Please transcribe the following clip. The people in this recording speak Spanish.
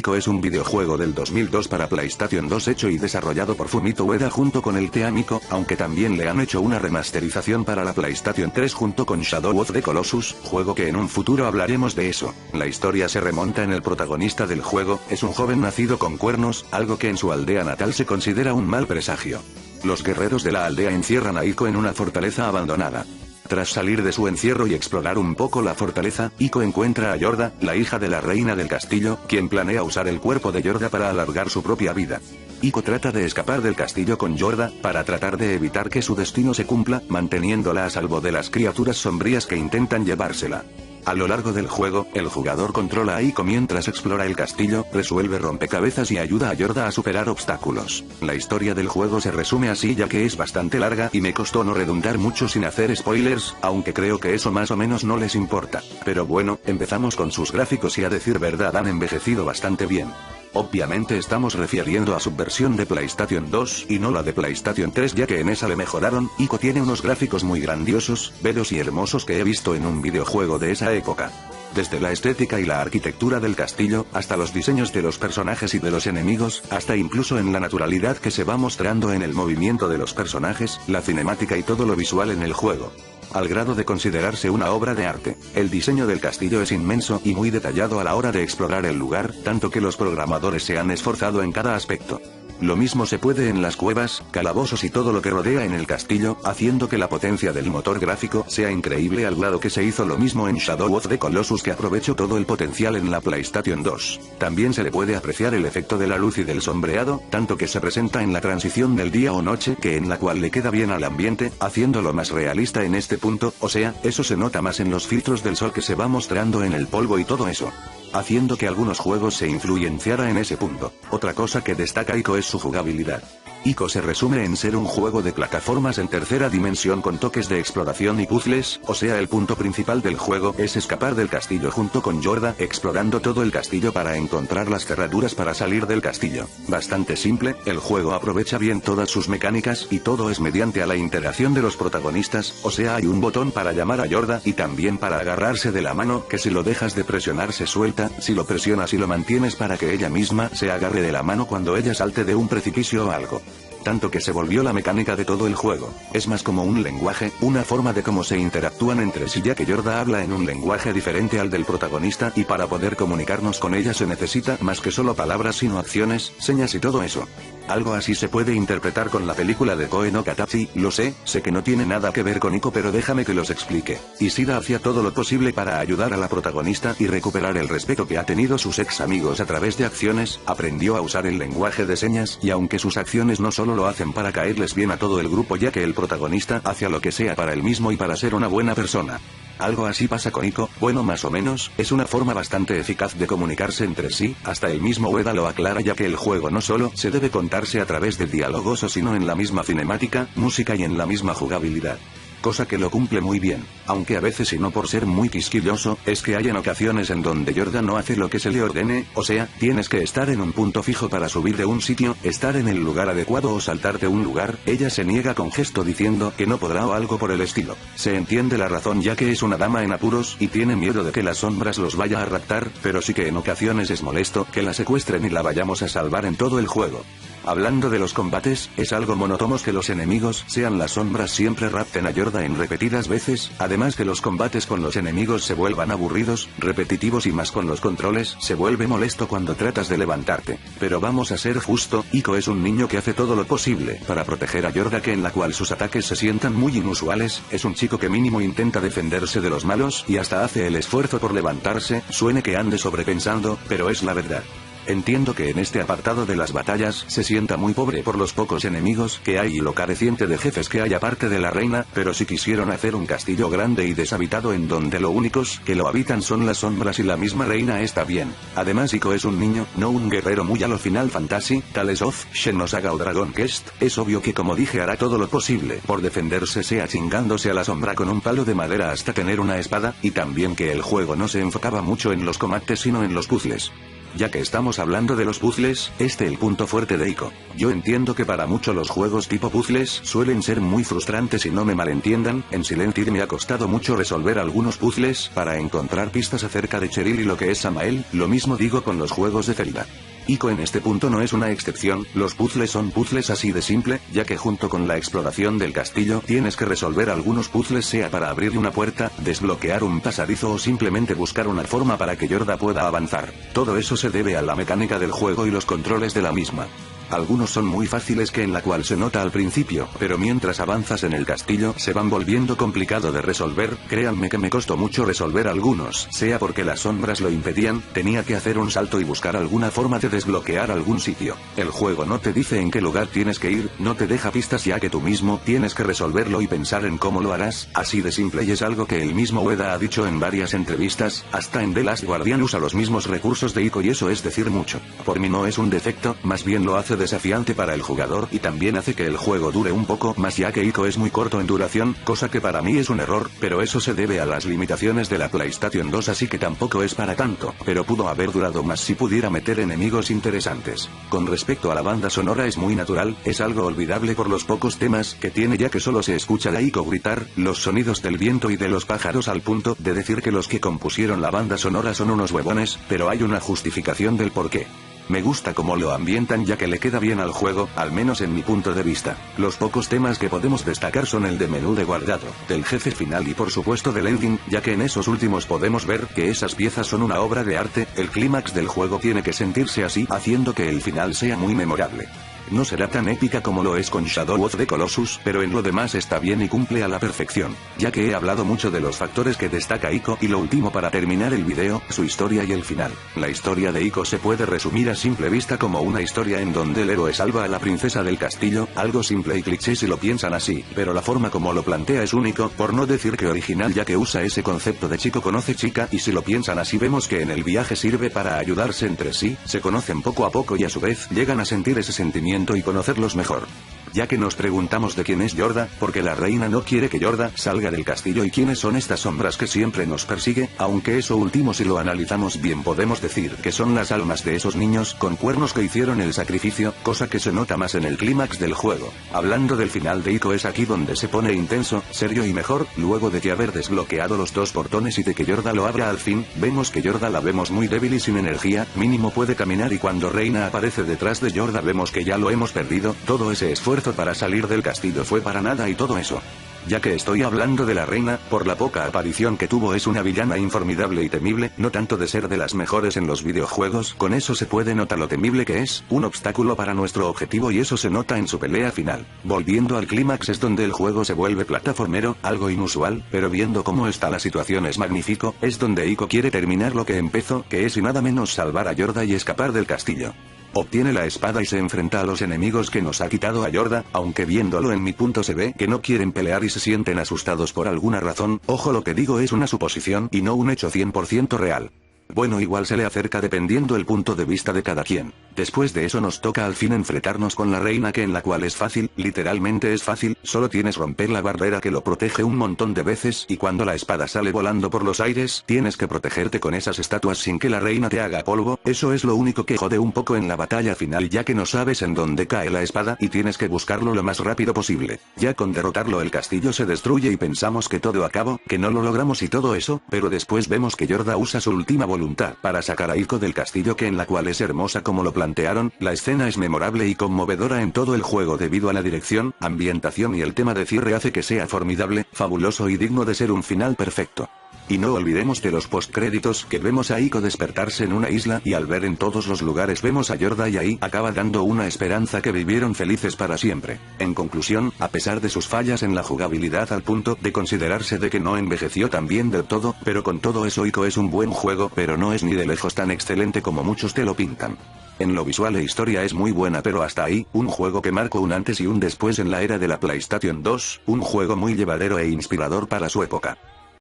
Ico es un videojuego del 2002 para PlayStation 2 hecho y desarrollado por Fumito Ueda junto con el Team Ico, aunque también le han hecho una remasterización para la PlayStation 3 junto con Shadow of the Colossus, juego que en un futuro hablaremos de eso. La historia se remonta en el protagonista del juego, es un joven nacido con cuernos, algo que en su aldea natal se considera un mal presagio. Los guerreros de la aldea encierran a Ico en una fortaleza abandonada. Tras salir de su encierro y explorar un poco la fortaleza, Ico encuentra a Yorda, la hija de la reina del castillo, quien planea usar el cuerpo de Yorda para alargar su propia vida. Ico trata de escapar del castillo con Yorda, para tratar de evitar que su destino se cumpla, manteniéndola a salvo de las criaturas sombrías que intentan llevársela. A lo largo del juego, el jugador controla a Ico mientras explora el castillo, resuelve rompecabezas y ayuda a Yorda a superar obstáculos. La historia del juego se resume así ya que es bastante larga y me costó no redundar mucho sin hacer spoilers, aunque creo que eso más o menos no les importa. Pero bueno, empezamos con sus gráficos y a decir verdad han envejecido bastante bien. Obviamente estamos refiriendo a su versión de PlayStation 2 y no la de PlayStation 3 ya que en esa le mejoraron. Ico tiene unos gráficos muy grandiosos, bellos y hermosos que he visto en un videojuego de esa época. Desde la estética y la arquitectura del castillo, hasta los diseños de los personajes y de los enemigos, hasta incluso en la naturalidad que se va mostrando en el movimiento de los personajes, la cinemática y todo lo visual en el juego. Al grado de considerarse una obra de arte. El diseño del castillo es inmenso y muy detallado a la hora de explorar el lugar, tanto que los programadores se han esforzado en cada aspecto. Lo mismo se puede en las cuevas, calabozos y todo lo que rodea en el castillo, haciendo que la potencia del motor gráfico sea increíble al grado que se hizo lo mismo en Shadow of the Colossus que aprovechó todo el potencial en la PlayStation 2. También se le puede apreciar el efecto de la luz y del sombreado, tanto que se presenta en la transición del día o noche que en la cual le queda bien al ambiente, haciéndolo más realista en este punto, o sea, eso se nota más en los filtros del sol que se va mostrando en el polvo y todo eso. Haciendo que algunos juegos se influenciara en ese punto. Otra cosa que destaca Ico es su jugabilidad. Ico se resume en ser un juego de plataformas en tercera dimensión con toques de exploración y puzzles, o sea el punto principal del juego es escapar del castillo junto con Yorda, explorando todo el castillo para encontrar las cerraduras para salir del castillo. Bastante simple, el juego aprovecha bien todas sus mecánicas y todo es mediante a la interacción de los protagonistas, o sea hay un botón para llamar a Yorda y también para agarrarse de la mano que si lo dejas de presionar se suelta, si lo presionas y lo mantienes para que ella misma se agarre de la mano cuando ella salte de un precipicio o algo. Tanto que se volvió la mecánica de todo el juego. Es más como un lenguaje, una forma de cómo se interactúan entre sí ya que Yorda habla en un lenguaje diferente al del protagonista y para poder comunicarnos con ella se necesita más que solo palabras sino acciones, señas y todo eso. Algo así se puede interpretar con la película de Koe no Katachi, lo sé que no tiene nada que ver con Ico pero déjame que los explique. Ishida hacía todo lo posible para ayudar a la protagonista y recuperar el respeto que ha tenido sus ex amigos a través de acciones, aprendió a usar el lenguaje de señas y aunque sus acciones no solo lo hacen para caerles bien a todo el grupo ya que el protagonista hace lo que sea para él mismo y para ser una buena persona. Algo así pasa con Ico, bueno más o menos, es una forma bastante eficaz de comunicarse entre sí, hasta el mismo Ueda lo aclara ya que el juego no solo se debe contarse a través de diálogos o sino en la misma cinemática, música y en la misma jugabilidad. Cosa que lo cumple muy bien, aunque a veces y no por ser muy quisquilloso, es que hay en ocasiones en donde Yorda no hace lo que se le ordene, o sea, tienes que estar en un punto fijo para subir de un sitio, estar en el lugar adecuado o saltar de un lugar, ella se niega con gesto diciendo que no podrá o algo por el estilo. Se entiende la razón ya que es una dama en apuros y tiene miedo de que las sombras los vaya a raptar, pero sí que en ocasiones es molesto que la secuestren y la vayamos a salvar en todo el juego. Hablando de los combates, es algo monótono que los enemigos sean las sombras siempre rapten a Yorda en repetidas veces, además que los combates con los enemigos se vuelvan aburridos, repetitivos y más con los controles, se vuelve molesto cuando tratas de levantarte. Pero vamos a ser justo, Ico es un niño que hace todo lo posible para proteger a Yorda que en la cual sus ataques se sientan muy inusuales, es un chico que mínimo intenta defenderse de los malos y hasta hace el esfuerzo por levantarse, suene que ande sobrepensando, pero es la verdad. Entiendo que en este apartado de las batallas se sienta muy pobre por los pocos enemigos que hay y lo careciente de jefes que hay aparte de la reina, pero si quisieron hacer un castillo grande y deshabitado en donde lo únicos que lo habitan son las sombras y la misma reina está bien. Además Ico es un niño, no un guerrero muy a lo Final Fantasy, tales of Xenosaga o Dragon Quest, es obvio que como dije hará todo lo posible por defenderse sea chingándose a la sombra con un palo de madera hasta tener una espada, y también que el juego no se enfocaba mucho en los combates sino en los puzzles. Ya que estamos hablando de los puzzles, el punto fuerte de Ico. Yo entiendo que para muchos los juegos tipo puzzles suelen ser muy frustrantes y no me malentiendan, en Silent Hill me ha costado mucho resolver algunos puzzles para encontrar pistas acerca de Cheryl y lo que es Samael, lo mismo digo con los juegos de Zelda. Ico en este punto no es una excepción, los puzzles son puzzles así de simple, ya que junto con la exploración del castillo tienes que resolver algunos puzzles sea para abrir una puerta, desbloquear un pasadizo o simplemente buscar una forma para que Yorda pueda avanzar. Todo eso se debe a la mecánica del juego y los controles de la misma. Algunos son muy fáciles que en la cual se nota al principio, pero mientras avanzas en el castillo se van volviendo complicado de resolver, créanme que me costó mucho resolver algunos, sea porque las sombras lo impedían, tenía que hacer un salto y buscar alguna forma de desbloquear algún sitio. El juego no te dice en qué lugar tienes que ir, no te deja pistas ya que tú mismo tienes que resolverlo y pensar en cómo lo harás, así de simple y es algo que el mismo Ueda ha dicho en varias entrevistas, hasta en The Last Guardian usa los mismos recursos de Ico y eso es decir mucho. Por mí no es un defecto, más bien lo hace desafiante para el jugador y también hace que el juego dure un poco más ya que Ico es muy corto en duración, cosa que para mí es un error, pero eso se debe a las limitaciones de la PlayStation 2 así que tampoco es para tanto, pero pudo haber durado más si pudiera meter enemigos interesantes. Con respecto a la banda sonora es muy natural, es algo olvidable por los pocos temas que tiene ya que solo se escucha a Ico gritar, los sonidos del viento y de los pájaros al punto de decir que los que compusieron la banda sonora son unos huevones, pero hay una justificación del porqué. Me gusta cómo lo ambientan ya que le queda bien al juego, al menos en mi punto de vista. Los pocos temas que podemos destacar son el de menú de guardado, del jefe final y por supuesto del ending, ya que en esos últimos podemos ver que esas piezas son una obra de arte, el clímax del juego tiene que sentirse así, haciendo que el final sea muy memorable. No será tan épica como lo es con Shadow of the Colossus, pero en lo demás está bien y cumple a la perfección. Ya que he hablado mucho de los factores que destaca Ico y lo último para terminar el video, su historia y el final. La historia de Ico se puede resumir a simple vista como una historia en donde el héroe salva a la princesa del castillo, algo simple y cliché si lo piensan así, pero la forma como lo plantea es único, por no decir que original ya que usa ese concepto de chico conoce chica y si lo piensan así vemos que en el viaje sirve para ayudarse entre sí, se conocen poco a poco y a su vez llegan a sentir ese sentimiento y conocerlos mejor. Ya que nos preguntamos de quién es Yorda, porque la reina no quiere que Yorda salga del castillo y quiénes son estas sombras que siempre nos persigue, aunque eso último si lo analizamos bien podemos decir que son las almas de esos niños con cuernos que hicieron el sacrificio, cosa que se nota más en el clímax del juego. Hablando del final de Ico es aquí donde se pone intenso, serio y mejor, luego de que haber desbloqueado los dos portones y de que Yorda lo abra al fin, vemos que Yorda la vemos muy débil y sin energía, mínimo puede caminar y cuando Reina aparece detrás de Yorda vemos que ya lo hemos perdido, todo ese esfuerzo para salir del castillo fue para nada y todo eso. Ya que estoy hablando de la reina, por la poca aparición que tuvo es una villana informidable y temible, no tanto de ser de las mejores en los videojuegos, con eso se puede notar lo temible que es, un obstáculo para nuestro objetivo y eso se nota en su pelea final. Volviendo al clímax es donde el juego se vuelve plataformero, algo inusual, pero viendo cómo está la situación es magnífico, es donde Ico quiere terminar lo que empezó, que es y nada menos salvar a Yorda y escapar del castillo. Obtiene la espada y se enfrenta a los enemigos que nos ha quitado a Yorda, aunque viéndolo en mi punto se ve que no quieren pelear y se sienten asustados por alguna razón, ojo lo que digo es una suposición y no un hecho 100% real. Bueno igual se le acerca dependiendo el punto de vista de cada quien. Después de eso nos toca al fin enfrentarnos con la reina que en la cual es fácil, literalmente es fácil, solo tienes romper la barrera que lo protege un montón de veces y cuando la espada sale volando por los aires, tienes que protegerte con esas estatuas sin que la reina te haga polvo, eso es lo único que jode un poco en la batalla final ya que no sabes en dónde cae la espada y tienes que buscarlo lo más rápido posible. Ya con derrotarlo el castillo se destruye y pensamos que todo acabó, que no lo logramos y todo eso, pero después vemos que Yorda usa su última voluntad para sacar a Ico del castillo que en la cual es hermosa como lo plantearon, la escena es memorable y conmovedora en todo el juego debido a la dirección, ambientación y el tema de cierre hace que sea formidable, fabuloso y digno de ser un final perfecto. Y no olvidemos de los postcréditos que vemos a Ico despertarse en una isla y al ver en todos los lugares vemos a Yorda y ahí acaba dando una esperanza que vivieron felices para siempre. En conclusión, a pesar de sus fallas en la jugabilidad al punto de considerarse de que no envejeció tan bien del todo, pero con todo eso Ico es un buen juego pero no es ni de lejos tan excelente como muchos te lo pintan. En lo visual e historia es muy buena pero hasta ahí, un juego que marcó un antes y un después en la era de la PlayStation 2, un juego muy llevadero e inspirador para su época.